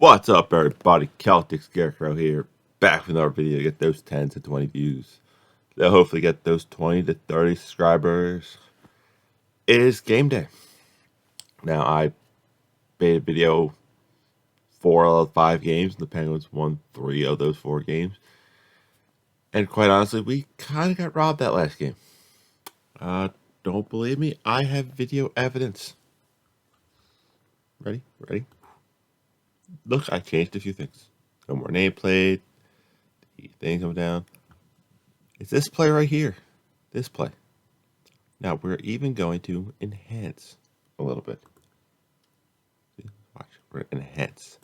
What's up, everybody? Celtic Scarecrow here, back with another video to get those 10 to 20 views. They'll hopefully get those 20 to 30 subscribers. It is game day. Now, I made a video 4 out of 5 games, and the Penguins won 3 of those 4 games. And quite honestly, we kind of got robbed that last game. Don't believe me? I have video evidence. Ready? Look, I changed a few things. No more nameplate. The thing come down. It's this play right here. This play. Now, we're even going to enhance a little bit. See? Watch. We're going to enhance.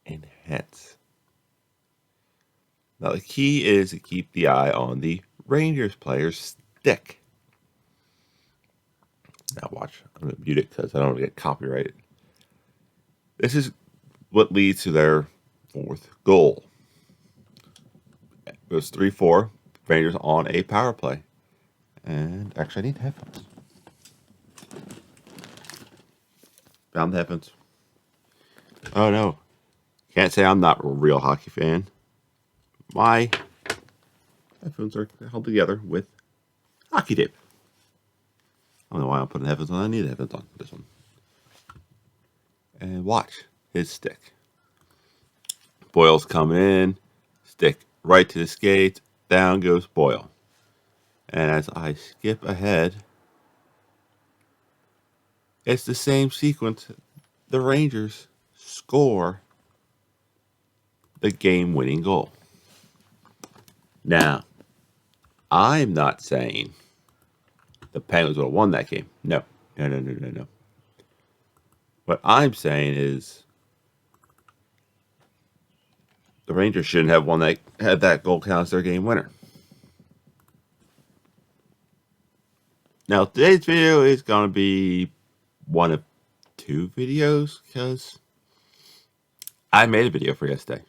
Enhance. Now, the key is to keep the eye on the Rangers player's stick. Now watch, I'm going to mute it because I don't want to get copyrighted. This is what leads to their 4th goal. It was 3-4, Rangers on a power play. And actually I need headphones. Found the headphones. Oh no, can't say I'm not a real hockey fan. My headphones are held together with hockey tape. I don't know why I'm putting headphones on. I need headphones on for this one. And watch his stick. Boyle's coming in. Stick right to the skates. Down goes Boyle. And as I skip ahead, it's the same sequence. The Rangers score the game-winning goal. Now, I'm not saying the Penguins would have won that game. No. What I'm saying is the Rangers shouldn't have won that, had that goal count as their game winner. Now, today's video is going to be one of 2 videos because I made a video for yesterday.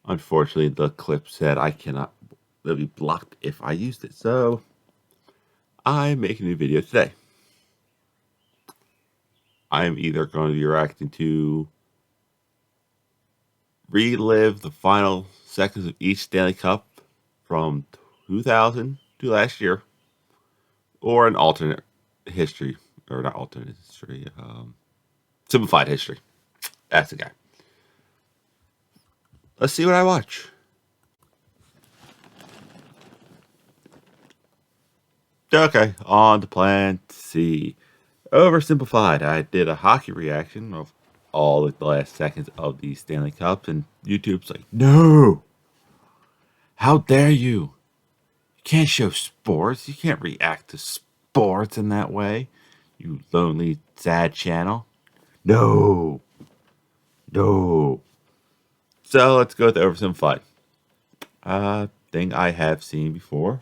Unfortunately, the clip said I cannot, it'll be blocked if I used it. So I'm making a new video today. I'm either going to be reacting to relive the final seconds of each Stanley Cup from 2000 to last year, or an alternate history, or not alternate history, simplified history. That's the guy. Let's see what I watch. Okay, on to plan C. OverSimplified. I did a hockey reaction of all the last seconds of the Stanley Cups, and YouTube's like, no! How dare you? You can't show sports. You can't react to sports in that way. You lonely, sad channel. No! So let's go with OverSimplified. Thing I have seen before.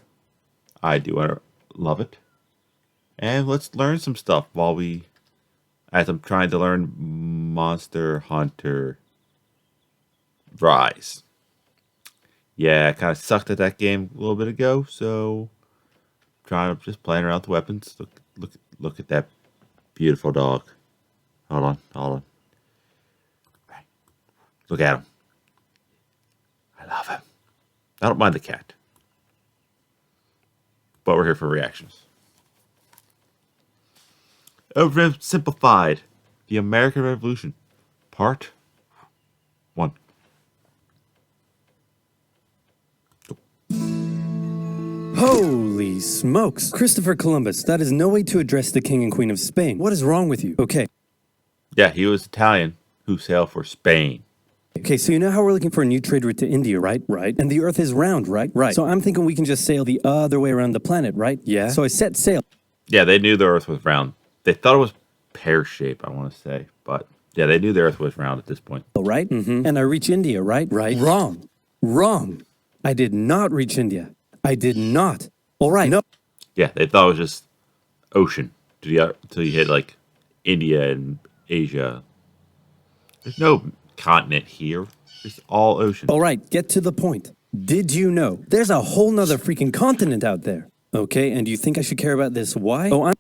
I do love it. And let's learn some stuff as I'm trying to learn Monster Hunter Rise. Yeah, I kind of sucked at that game a little bit ago, so just playing around with weapons. Look at that beautiful dog. Hold on. Look at him. I love him. I don't mind the cat. But we're here for reactions. OverSimplified, The American Revolution, Part 1. Holy smokes! Christopher Columbus, that is no way to address the King and Queen of Spain. What is wrong with you? Okay. Yeah, he was Italian who sailed for Spain. Okay, so you know how we're looking for a new trade route to India, right? Right. And the Earth is round, right? Right. So I'm thinking we can just sail the other way around the planet, right? Yeah. So I set sail. Yeah, they knew the Earth was round. They thought it was pear-shaped, I want to say. But, yeah, they knew the Earth was round at this point. Right? Mm-hmm. And I reach India, right? Right. Wrong. I did not reach India. I did not. All right. No. Yeah, they thought it was just ocean till you hit, like, India and Asia. There's no continent here. It's all ocean. All right, get to the point. Did you know there's a whole nother freaking continent out there? Okay, and do you think I should care about this? Why? Oh,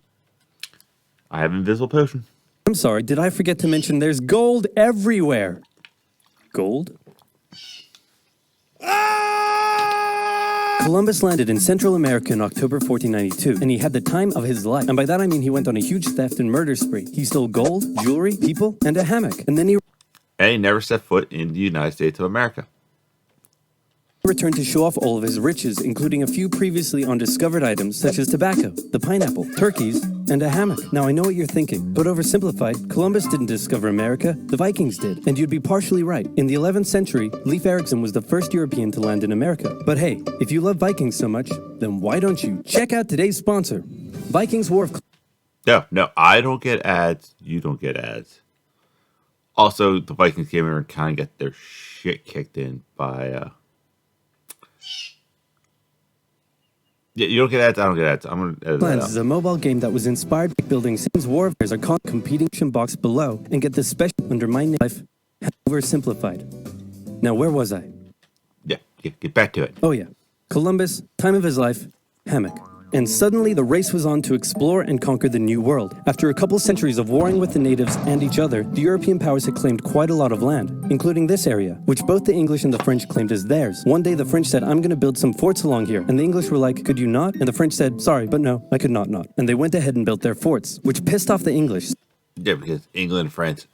I have invisible potion. I'm sorry, did I forget to mention there's gold everywhere? Gold? Columbus landed in Central America in October 1492, and he had the time of his life. And by that I mean he went on a huge theft and murder spree. He stole gold, jewelry, people, and a hammock. And then he never set foot in the United States of America. returned to show off all of his riches, including a few previously undiscovered items such as tobacco, the pineapple, turkeys, and a hammock. Now I know what you're thinking, but oversimplified, Columbus didn't discover America, the Vikings did. And you'd be partially right. In the 11th century, Leif Erikson was the first European to land in America. But hey, if you love Vikings so much, then why don't you check out today's sponsor, Vikings War of... No, I don't get ads. You don't get ads. Also, the Vikings came in and kind of got their shit kicked in by... Yeah, you don't get ads, I don't get ads. I'm going to edit that Plans out. is a mobile game that was inspired by building Sims Warfare's iconic competing box below and get the special under my name life oversimplified. Now where was I? Yeah, get back to it. Oh yeah, Columbus, time of his life, hammock. And suddenly the race was on to explore and conquer the New World. After a couple centuries of warring with the natives and each other, the European powers had claimed quite a lot of land, including this area, which both the English and the French claimed as theirs. One day the French said, I'm gonna build some forts along here. And the English were like, could you not? And the French said, sorry, but no, I could not. And they went ahead and built their forts, which pissed off the English. Yeah, because England and France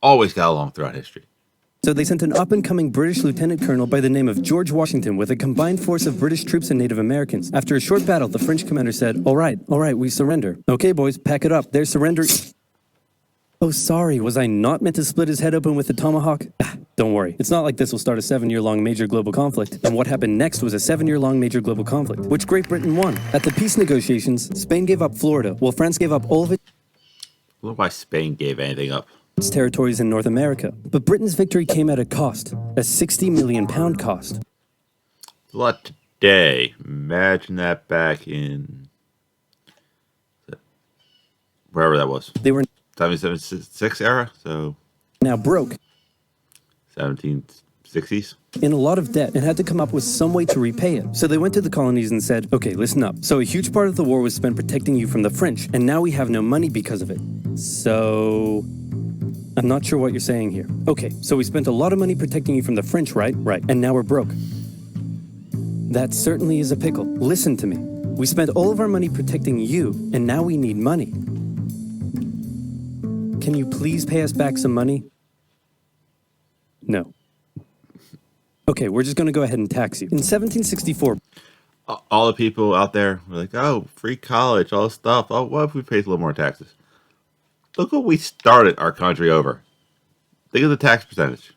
always got along throughout history. So they sent an up-and-coming British lieutenant colonel by the name of George Washington with a combined force of British troops and Native Americans. After a short battle, the French commander said, all right, we surrender. Okay, boys, pack it up. There's surrender. Oh, sorry, was I not meant to split his head open with a tomahawk? Don't worry, it's not like this will start a 7-year-long major global conflict. And what happened next was a 7-year-long major global conflict, which Great Britain won. At the peace negotiations, Spain gave up Florida, while France gave up all of I don't know why Spain gave anything up. its territories in North America. But Britain's victory came at a cost, a £60 million cost. It's a lot today. Imagine that back in wherever that was. They were 1776 era, so now broke, 1760s. in a lot of debt, and had to come up with some way to repay it. So they went to the colonies and said, okay, listen up. So a huge part of the war was spent protecting you from the French, and now we have no money because of it. So... I'm not sure what you're saying here. Okay, so we spent a lot of money protecting you from the French, right? Right. And now we're broke. That certainly is a pickle. Listen to me. We spent all of our money protecting you, and now we need money. Can you please pay us back some money? No. Okay, we're just going to go ahead and tax you. In 1764... All the people out there were like, oh, free college, all this stuff. Oh, what if we paid a little more taxes? Look what we started our country over. Think of the tax percentage.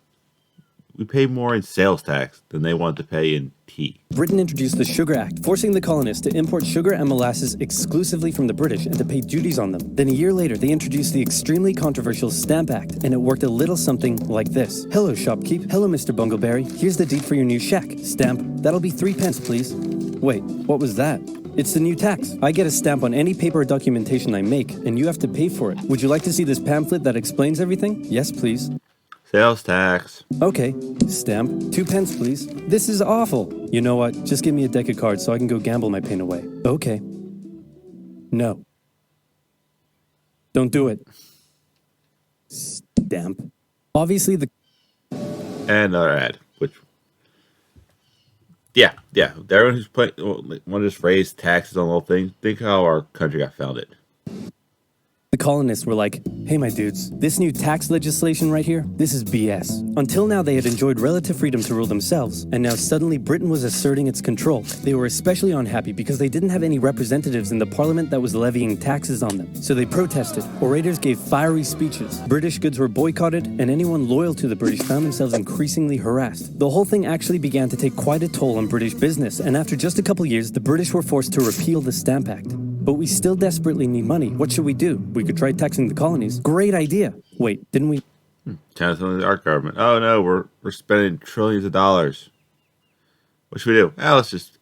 We pay more in sales tax than they want to pay in tea. Britain introduced the Sugar Act, forcing the colonists to import sugar and molasses exclusively from the British and to pay duties on them. Then a year later, they introduced the extremely controversial Stamp Act, and it worked a little something like this. Hello, shopkeep. Hello, Mr. Bungleberry. Here's the deed for your new shack. Stamp. That'll be 3 pence, please. Wait, what was that? It's the new tax. I get a stamp on any paper or documentation I make, and you have to pay for it. Would you like to see this pamphlet that explains everything? Yes, please. Sales tax. Okay. Stamp. 2 pence, please. This is awful. You know what? Just give me a deck of cards so I can go gamble my pain away. Okay. No. Don't do it. Stamp. Obviously, the... And another ad, which... Yeah. Everyone who's want to just raise taxes on the whole thing, think how our country got founded. The colonists were like, hey, my dudes, this new tax legislation right here, this is BS. Until now, they had enjoyed relative freedom to rule themselves, and now suddenly Britain was asserting its control. They were especially unhappy because they didn't have any representatives in the parliament that was levying taxes on them. So they protested. Orators gave fiery speeches. British goods were boycotted, and anyone loyal to the British found themselves increasingly harassed. The whole thing actually began to take quite a toll on British business, and after just a couple years, the British were forced to repeal the Stamp Act. But we still desperately need money. What should we do? We could try taxing the colonies. Great idea. Wait, didn't we? Telling our government, oh no, we're spending trillions of dollars. What should we do? Let's just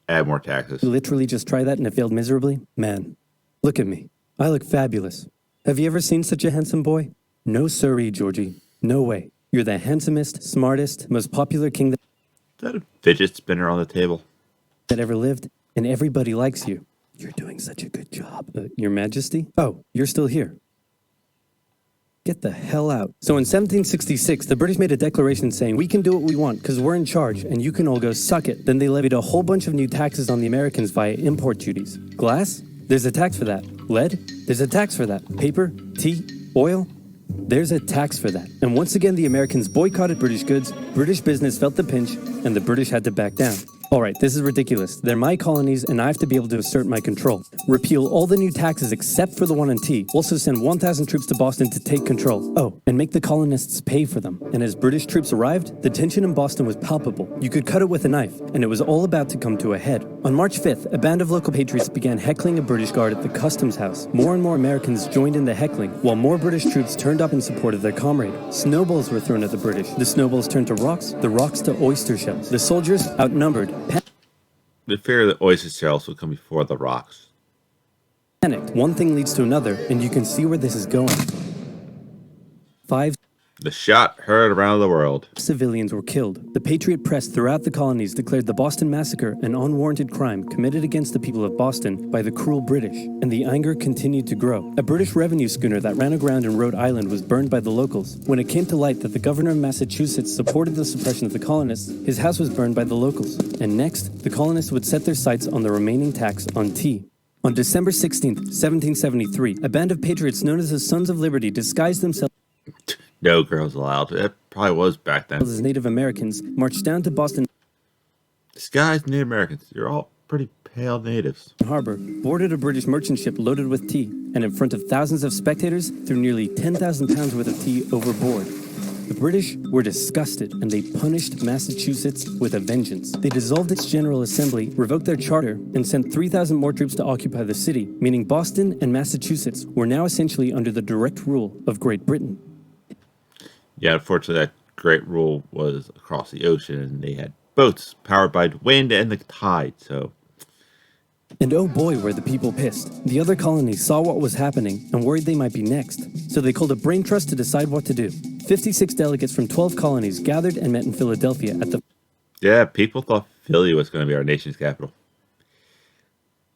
add more taxes. Literally just try that and it failed miserably? Man, look at me. I look fabulous. Have you ever seen such a handsome boy? No siree, Georgie. No way. You're the handsomest, smartest, most popular king Is that a fidget spinner on the table? that ever lived, and everybody likes you. You're doing such a good job. Your Majesty? Oh, you're still here. Get the hell out. So in 1766, the British made a declaration saying, we can do what we want because we're in charge and you can all go suck it. Then they levied a whole bunch of new taxes on the Americans via import duties. Glass? There's a tax for that. Lead? There's a tax for that. Paper? Tea? Oil? There's a tax for that. And once again, the Americans boycotted British goods, British business felt the pinch, and the British had to back down. Alright, this is ridiculous. They're my colonies and I have to be able to assert my control. Repeal all the new taxes except for the one on tea. Also send 1,000 troops to Boston to take control. Oh, and make the colonists pay for them. And as British troops arrived, the tension in Boston was palpable. You could cut it with a knife, and it was all about to come to a head. On March 5th, a band of local patriots began heckling a British guard at the customs house. More and more Americans joined in the heckling, while more British troops turned up in support of their comrade. Snowballs were thrown at the British. The snowballs turned to rocks, the rocks to oyster shells. The soldiers, outnumbered, The fear that oyster shells will come before the rocks. panicked. One thing leads to another, and you can see where this is going. 5 The shot heard around the world. civilians were killed. The Patriot press throughout the colonies declared the Boston Massacre an unwarranted crime committed against the people of Boston by the cruel British, and the anger continued to grow. A British revenue schooner that ran aground in Rhode Island was burned by the locals. When it came to light that the governor of Massachusetts supported the suppression of the colonists, his house was burned by the locals. And next, the colonists would set their sights on the remaining tax on tea. On December 16th, 1773, a band of patriots known as the Sons of Liberty disguised themselves No girls allowed. It probably was back then. as Native Americans, marched down to Boston These guys, Native Americans, you're all pretty pale natives. Harbor, boarded a British merchant ship loaded with tea, and in front of thousands of spectators, threw nearly 10,000 pounds worth of tea overboard. The British were disgusted, and they punished Massachusetts with a vengeance. They dissolved its General Assembly, revoked their charter, and sent 3,000 more troops to occupy the city, meaning Boston and Massachusetts were now essentially under the direct rule of Great Britain. Yeah, unfortunately, that great rule was across the ocean, and they had boats powered by the wind and the tide, so... And oh boy, were the people pissed. The other colonies saw what was happening and worried they might be next. So they called a brain trust to decide what to do. 56 delegates from 12 colonies gathered and met in Philadelphia at the... Yeah, people thought Philly was going to be our nation's capital.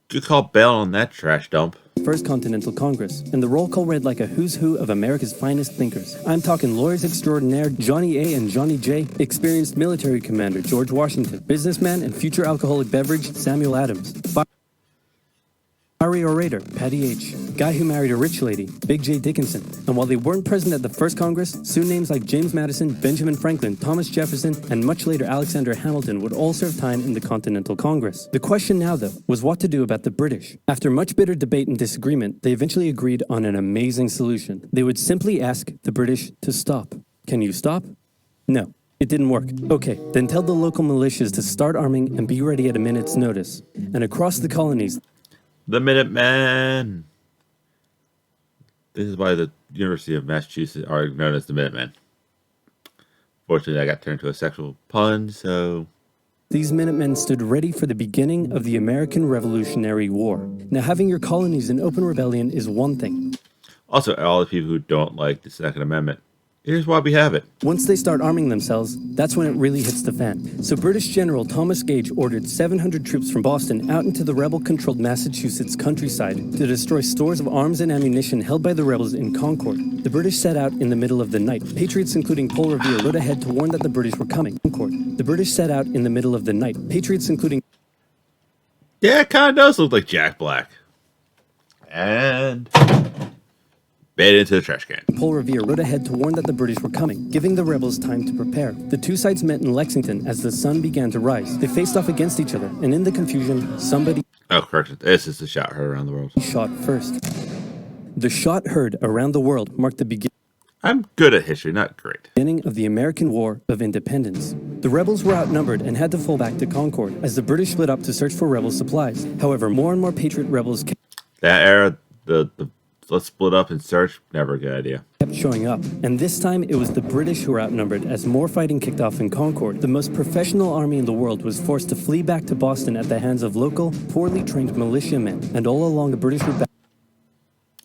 Good call Bell on that trash dump. First Continental Congress, and the roll call read like a who's who of America's finest thinkers. I'm talking lawyers extraordinaire Johnny A. and Johnny J., experienced military commander George Washington, businessman and future alcoholic beverage Samuel Adams, fiery orator Patty H., guy who married a rich lady Big J. Dickinson. And while they weren't present at the first Congress, soon names like James Madison, Benjamin Franklin, Thomas Jefferson, and much later Alexander Hamilton would all serve time in the Continental Congress. The question now, though, was what to do about the British. After much bitter debate and disagreement, they eventually agreed on an amazing solution. They would simply ask the British to stop. Can you stop? No. It didn't work. Okay, then tell the local militias to start arming and be ready at a minute's notice. And across the colonies, The Minutemen. This is why the University of Massachusetts are known as the Minutemen. Fortunately, I got turned to a sexual pun, so... these Minutemen stood ready for the beginning of the American Revolutionary War. Now, having your colonies in open rebellion is one thing. Also, all the people who don't like the Second Amendment, here's why we have it. Once they start arming themselves, that's when it really hits the fan. So British General Thomas Gage ordered 700 troops from Boston out into the rebel-controlled Massachusetts countryside to destroy stores of arms and ammunition held by the rebels in Concord. The British set out in the middle of the night. Patriots including Paul Revere rode ahead to warn that the British were coming. Concord. The British set out in the middle of the night. Patriots including... Yeah, it kind of does look like Jack Black. And... made it into the trash can. Paul Revere rode ahead to warn that the British were coming, giving the rebels time to prepare. The two sides met in Lexington as the sun began to rise. They faced off against each other, and in the confusion, somebody Oh, correction. This is the shot heard around the world. shot first. The shot heard around the world marked the I'm good at history, not great. beginning of the American War of Independence. The rebels were outnumbered and had to fall back to Concord as the British split up to search for rebel supplies. However, more and more patriot rebels That era, the let's split up and search, never a good idea. kept showing up, and this time it was the British who were outnumbered as more fighting kicked off in Concord. The most professional army in the world was forced to flee back to Boston at the hands of local, poorly trained militiamen, and all along the British were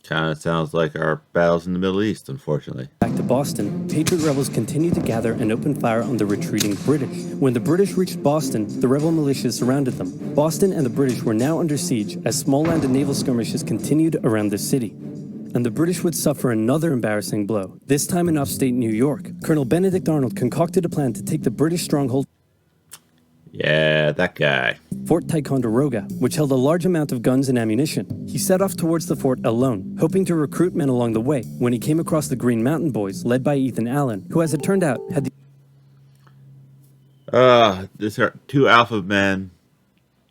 Kind of sounds like our battles in the Middle East, unfortunately. back to Boston. Patriot rebels continued to gather and open fire on the retreating British. When the British reached Boston, the rebel militias surrounded them. Boston and the British were now under siege as small land and naval skirmishes continued around the city. and the British would suffer another embarrassing blow, this time in upstate New York. Colonel Benedict Arnold concocted a plan to take the British stronghold Yeah, that guy. Fort Ticonderoga, which held a large amount of guns and ammunition. He set off towards the fort alone, hoping to recruit men along the way, when he came across the Green Mountain Boys, led by Ethan Allen, who, as it turned out, had These are two alpha men.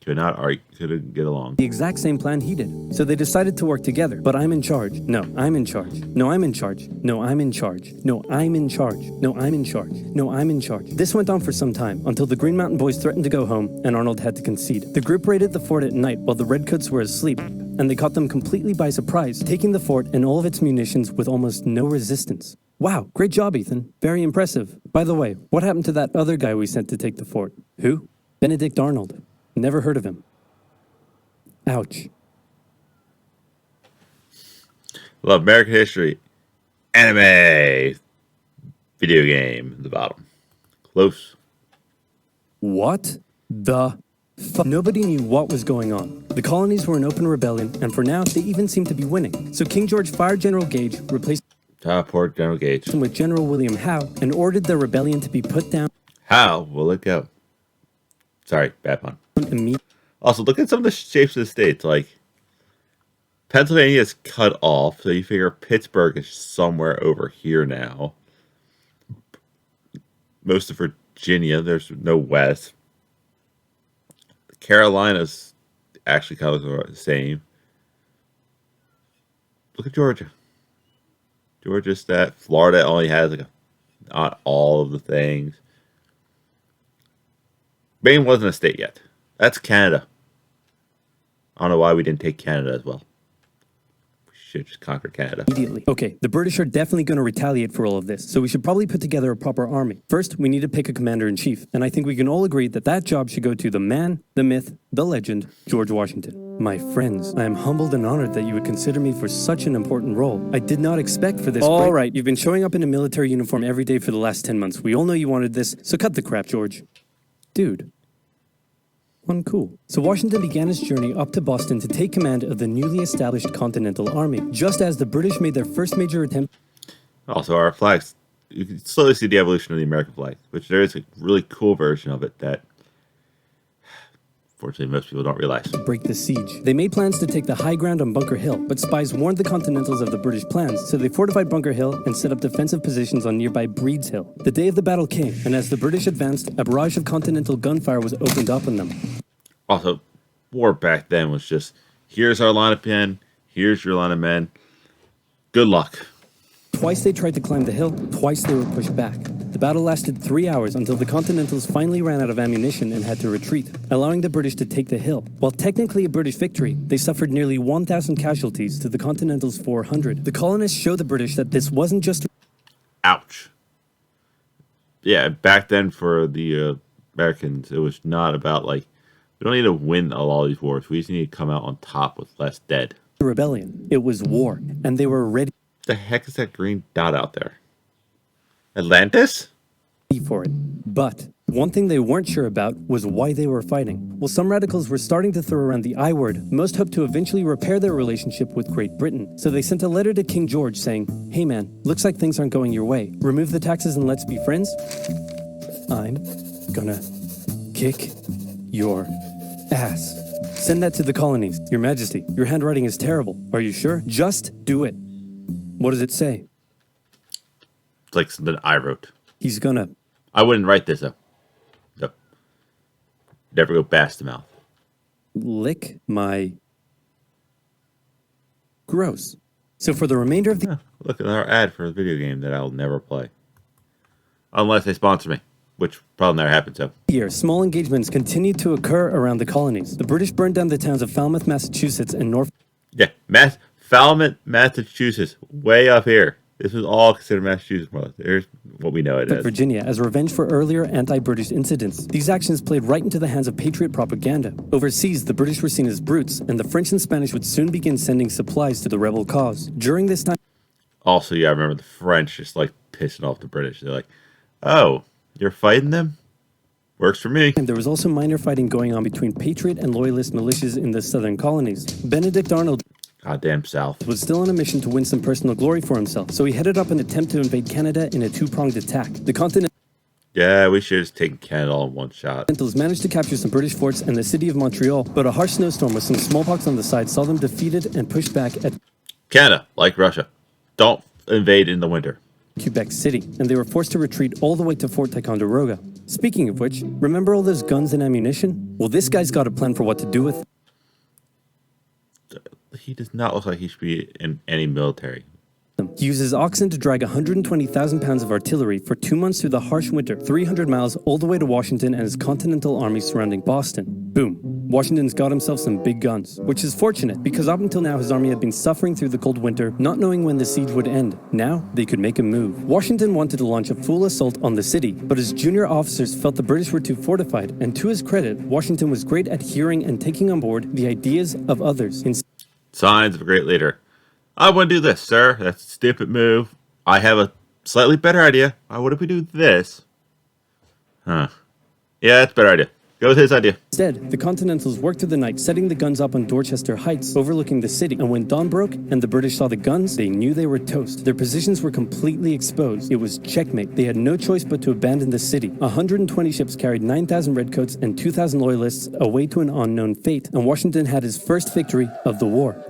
Couldn't get along. the exact same plan he did. So they decided to work together. But I'm in charge. No, I'm in charge. No, I'm in charge. No, I'm in charge. No, I'm in charge. No, I'm in charge. No, I'm in charge. This went on for some time, until the Green Mountain Boys threatened to go home, and Arnold had to concede. The group raided the fort at night while the Redcoats were asleep, and they caught them completely by surprise, taking the fort and all of its munitions with almost no resistance. Wow, great job, Ethan. Very impressive. By the way, what happened to that other guy we sent to take the fort? Who? Benedict Arnold. Never heard of him. Ouch. Love American history. Anime. Video game. At the bottom. Close. What the fuck? Nobody knew what was going on. The colonies were in open rebellion, and for now, they even seemed to be winning. So King George fired General Gage, replaced Top port General Gage. him with General William Howe, and ordered the rebellion to be put down How will it go? Sorry, bad pun. immediately. Also, look at some of the shapes of the states. Like, Pennsylvania is cut off, so you figure Pittsburgh is somewhere over here now. Most of Virginia, there's no west. The Carolinas actually kind of look the same. Look at Georgia. Georgia's that. Florida only has like not all of the things. Maine wasn't a state yet. That's Canada. I don't know why we didn't take Canada as well. We should just conquer Canada. Okay, the British are definitely going to retaliate for all of this, so we should probably put together a proper army. First, we need to pick a commander-in-chief, and I think we can all agree that that job should go to the man, the myth, the legend, George Washington. My friends, I am humbled and honored that you would consider me for such an important role. I did not expect for this. All right, you've been showing up in a military uniform every day for the last 10 months. We all know you wanted this, so cut the crap, George. Dude. Uncool. So Washington began his journey up to Boston to take command of the newly established Continental Army, just as the British made their first major attempt. Also, our flags. You can slowly see the evolution of the American flag, which there is a really cool version of it that, fortunately, most people don't realize. Break the siege. They made plans to take the high ground on Bunker Hill, but spies warned the Continentals of the British plans, so they fortified Bunker Hill and set up defensive positions on nearby Breed's Hill. The day of the battle came, and as the British advanced, a barrage of Continental gunfire was opened up on them. Also, war back then was just, here's our line of men, here's your line of men. Good luck. Twice they tried to climb the hill, twice they were pushed back. The battle lasted 3 hours until the Continentals finally ran out of ammunition and had to retreat, allowing the British to take the hill. While technically a British victory, they suffered nearly 1,000 casualties to the Continentals' 400. The colonists showed the British that this wasn't just... Ouch. Yeah, back then for the Americans, it was not about like, we don't need to win a lot of these wars. We just need to come out on top with less dead. a rebellion. It was war, and they were ready The heck is that green dot out there? Atlantis? for it. But one thing they weren't sure about was why they were fighting. While some radicals were starting to throw around the I word, most hoped to eventually repair their relationship with Great Britain. So they sent a letter to King George saying, "Hey man, looks like things aren't going your way. Remove the taxes and let's be friends? I'm gonna kick your ass. Send that to the colonies. Your Majesty, your handwriting is terrible. Are you sure? Just do it." What does it say? It's like something I wrote. He's gonna... I wouldn't write this though. No. Never go past the mouth. lick my... Gross. So for the remainder of the Huh, look at our ad for a video game that I'll never play. Unless they sponsor me, which probably never happens so. year, small engagements continued to occur around the colonies. The British burned down the towns of Falmouth, Massachusetts, and Norfolk, Yeah, Falmouth, Massachusetts, way up here. This was all considered Massachusetts. Well, there's what we know it is. Virginia, as revenge for earlier anti-British incidents. These actions played right into the hands of patriot propaganda. Overseas, the British were seen as brutes, and the French and Spanish would soon begin sending supplies to the rebel cause. During this time, Also, yeah, I remember the French just like pissing off the British. They're like, "Oh, you're fighting them? Works for me." there was also minor fighting going on between patriot and loyalist militias in the southern colonies. Benedict Arnold Goddamn South. Was still on a mission to win some personal glory for himself, so he headed up an attempt to invade Canada in a two-pronged attack. The Continentals Yeah, we should have just taken Canada all in one shot. managed to capture some British forts and the city of Montreal, but a harsh snowstorm with some smallpox on the side saw them defeated and pushed back at Canada, like Russia, don't invade in the winter. Quebec City, and they were forced to retreat all the way to Fort Ticonderoga. Speaking of which, remember all those guns and ammunition? Well, this guy's got a plan for what to do with He does not look like he should be in any military. them. He uses oxen to drag 120,000 pounds of artillery for 2 months through the harsh winter, 300 miles all the way to Washington and his Continental Army surrounding Boston. Boom. Washington's got himself some big guns, which is fortunate because up until now his army had been suffering through the cold winter, not knowing when the siege would end. Now, they could make a move. Washington wanted to launch a full assault on the city, but his junior officers felt the British were too fortified, and to his credit, Washington was great at hearing and taking on board the ideas of others. Signs of a great leader. I wouldn't do this, sir. That's a stupid move. I have a slightly better idea. What if we do this? Huh. Yeah, that's a better idea. Go with his idea. Instead, the Continentals worked through the night, setting the guns up on Dorchester Heights, overlooking the city. And when dawn broke and the British saw the guns, they knew they were toast. Their positions were completely exposed. It was checkmate. They had no choice but to abandon the city. 120 ships carried 9,000 redcoats and 2,000 loyalists away to an unknown fate. And Washington had his first victory of the war.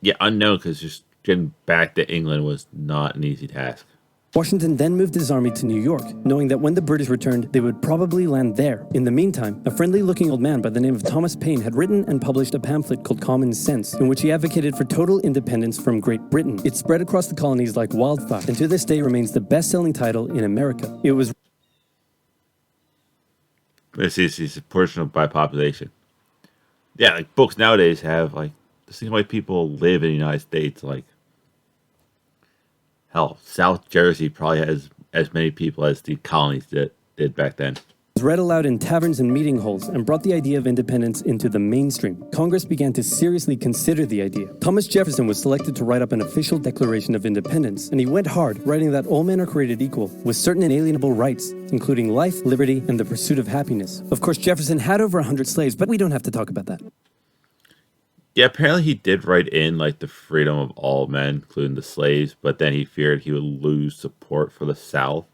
Yeah, unknown, because just getting back to England was not an easy task. Washington then moved his army to New York, knowing that when the British returned, they would probably land there. In the meantime, a friendly-looking old man by the name of Thomas Paine had written and published a pamphlet called Common Sense, in which he advocated for total independence from Great Britain. It spread across the colonies like wildfire, and to this day remains the best-selling title in America. It was It's proportional by population. Yeah, like books nowadays have like the same way people live in the United States. Like hell, South Jersey probably has as many people as the colonies did back then. read aloud in taverns and meeting halls and brought the idea of independence into the mainstream. Congress began to seriously consider the idea. Thomas Jefferson was selected to write up an official Declaration of Independence, and he went hard, writing that all men are created equal, with certain inalienable rights, including life, liberty, and the pursuit of happiness. Of course, Jefferson had over 100 slaves, but we don't have to talk about that. Yeah, apparently he did write in like the freedom of all men, including the slaves, but then he feared he would lose support for the South,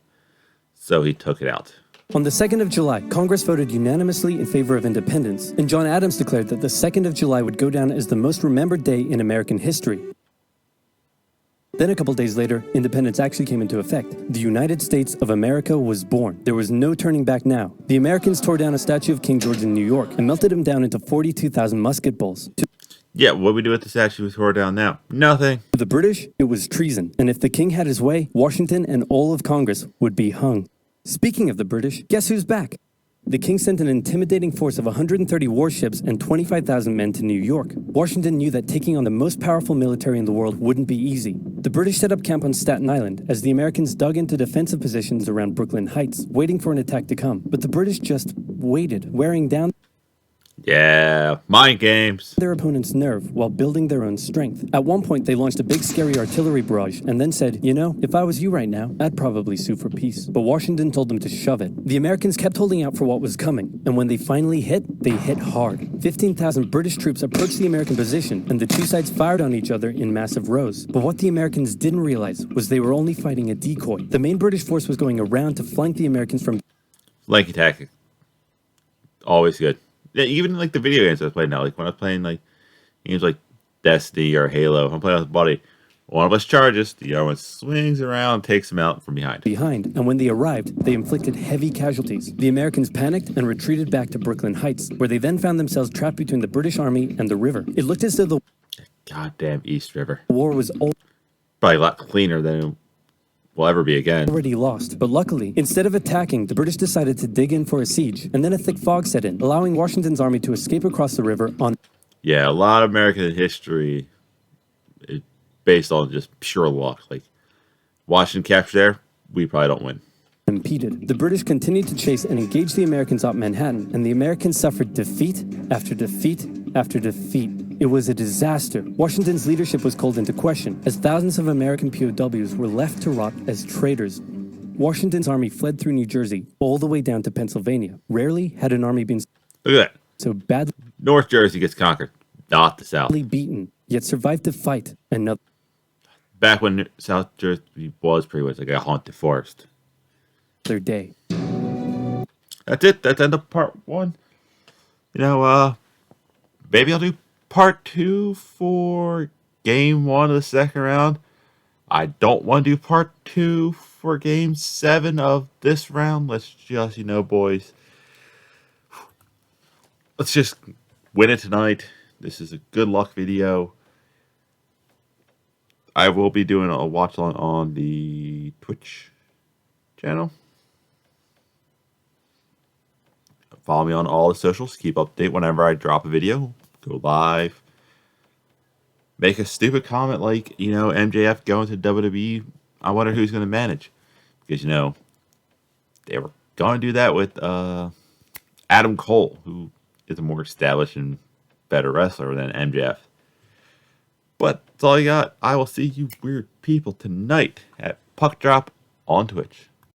so he took it out. On the 2nd of July, Congress voted unanimously in favor of independence, and John Adams declared that the 2nd of July would go down as the most remembered day in American history. Then a couple days later, independence actually came into effect. The United States of America was born. There was no turning back now. The Americans tore down a statue of King George in New York and melted him down into 42,000 musket balls. Yeah, what do we do with the statue we tore down now? Nothing. To the British, it was treason, and if the king had his way, Washington and all of Congress would be hung. Speaking of the British, guess who's back? The king sent an intimidating force of 130 warships and 25,000 men to New York. Washington knew that taking on the most powerful military in the world wouldn't be easy. The British set up camp on Staten Island as the Americans dug into defensive positions around Brooklyn Heights, waiting for an attack to come. But the British just waited, wearing down Yeah, mind games. their opponent's nerve while building their own strength. At one point, they launched a big scary artillery barrage and then said, you know, if I was you right now, I'd probably sue for peace. But Washington told them to shove it. The Americans kept holding out for what was coming, and when they finally hit, they hit hard. 15,000 British troops approached the American position, and the two sides fired on each other in massive rows. But what the Americans didn't realize was they were only fighting a decoy. The main British force was going around to flank the Americans from Flanky tactic. Always good. Yeah, even like the video games I was playing now, like when I was playing like games like Destiny or Halo, I'm playing with a buddy. One of us charges, the other one swings around, takes him out from behind. And when they arrived, they inflicted heavy casualties. The Americans panicked and retreated back to Brooklyn Heights, where they then found themselves trapped between the British Army and the river. It looked as though the Goddamn East River. war was Probably a lot cleaner than it will ever be again. already lost. But luckily, instead of attacking, the British decided to dig in for a siege, and then a thick fog set in, allowing Washington's army to escape across the river Yeah, a lot of American history is based on just pure luck. Like, Washington captured there, we probably don't win. unimpeded. The British continued to chase and engage the Americans up Manhattan, and the Americans suffered defeat after defeat after defeat. It was a disaster. Washington's leadership was called into question, as thousands of American POWs were left to rot as traitors. Washington's army fled through New Jersey all the way down to Pennsylvania. Rarely had an army been Look at that. so badly North Jersey gets conquered, not the South. beaten. yet survived to fight another Back when South Jersey was pretty much like a haunted forest. day. That's it. That's the end of part one. You know, maybe I'll do part two for game one of the second round. I don't want to do part two for game 7 of this round. Let's just, boys, let's just win it tonight. This is a good luck video. I will be doing a watch along on the Twitch channel. Follow me on all the socials. Keep update whenever I drop a video. Go live. Make a stupid comment like, MJF going to WWE. I wonder who's going to manage. Because, they were going to do that with Adam Cole, who is a more established and better wrestler than MJF. But that's all I got. I will see you weird people tonight at Puck Drop on Twitch.